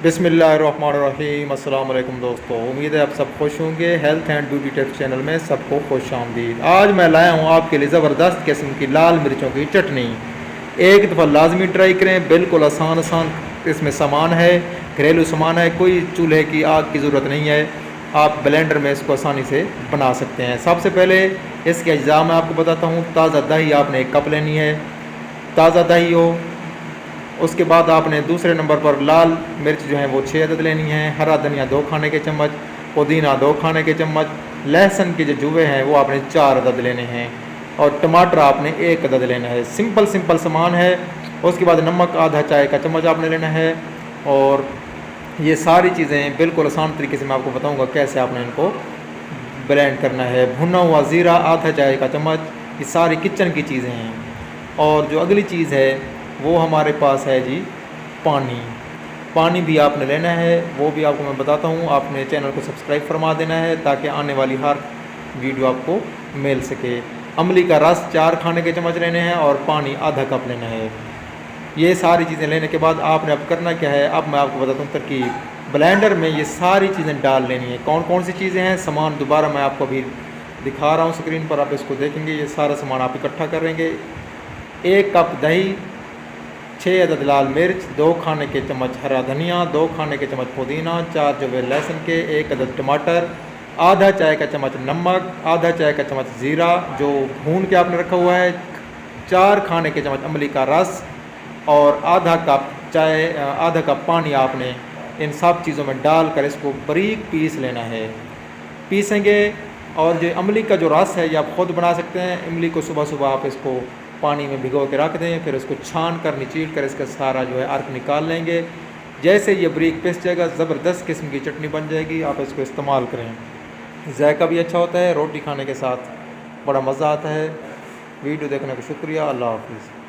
बिस्मिल्लाहिर्रहमानिर्रहीम। अस्सलाम वालेकुम दोस्तों, उम्मीद है आप सब खुश होंगे। Health and beauty tips channel में सबको खुश आमदीद। आज मैं लाया हूँ आपके लिए ज़बरदस्त किस्म की लाल मिर्चों की चटनी। एक दफ़ा लाजमी ट्राई करें, बिल्कुल आसान इसमें सामान है, घरेलू सामान है, कोई चूल्हे की आग की ज़रूरत नहीं है। आप ब्लेंडर में इसको आसानी से बना सकते हैं। सबसे पहले इसके अज्जा मैं आपको बताता हूँ। ताज़ा दही आपने 1 कप लेनी है, ताज़ा दही हो। उसके बाद आपने दूसरे नंबर पर लाल मिर्च जो है वो 6 अदद लेनी है, हरा धनिया 2 खाने के चम्मच, पुदीना 2 खाने के चम्मच, लहसुन के जो जुवे हैं वो आपने 4 अदद लेने हैं और टमाटर आपने 1 अदद लेना है। सिंपल सामान है। उसके बाद नमक आधा चाय का चम्मच आपने लेना है और ये सारी चीज़ें बिल्कुल आसान तरीके से मैं आपको बताऊँगा कैसे आपने इनको ब्लेंड करना है। भुना हुआ ज़ीरा आधा चाय का चम्मच, ये सारी किचन की चीज़ें हैं। और जो अगली चीज़ है वो हमारे पास है जी पानी भी आपने लेना है, वो भी आपको मैं बताता हूँ। आपने चैनल को सब्सक्राइब फरमा देना है ताकि आने वाली हर वीडियो आपको मिल सके। अमली का रस 4 खाने के चम्मच लेने हैं और पानी आधा कप लेना है। ये सारी चीज़ें लेने के बाद आपने अब करना क्या है, अब मैं आपको बताता हूँ तरकीब। ब्लेंडर में ये सारी चीज़ें डाल लेनी है। कौन कौन सी चीज़ें हैं, सामान दोबारा मैं आपको अभी दिखा रहा हूँ स्क्रीन पर, आप इसको देखेंगे। ये सारा सामान आप इकट्ठा करेंगे। 1 कप दही, 6 अदद लाल मिर्च, 2 खाने के चम्मच हरा धनिया, 2 खाने के चम्मच पुदीना, 4 जवे लहसुन के, 1 अदद टमाटर, आधा चाय का चम्मच नमक, आधा चाय का चम्मच ज़ीरा जो भून के आपने रखा हुआ है, 4 खाने के चम्मच अमली का रस और आधा कप पानी आपने इन सब चीज़ों में डालकर इसको बारीक पीस लेना है। पीसेंगे और जो अमली का जो रस है ये आप ख़ुद बना सकते हैं। इमली को सुबह सुबह आप इसको पानी में भिगो के रख दें, फिर उसको छान कर निचीड़ कर इसका सारा जो है अर्क निकाल लेंगे। जैसे ये बारीक पिस जाएगा, ज़बरदस्त किस्म की चटनी बन जाएगी। आप इसको इस्तेमाल करें, जायका भी अच्छा होता है, रोटी खाने के साथ बड़ा मज़ा आता है। वीडियो देखने का शुक्रिया। अल्लाह हाफ़िज़।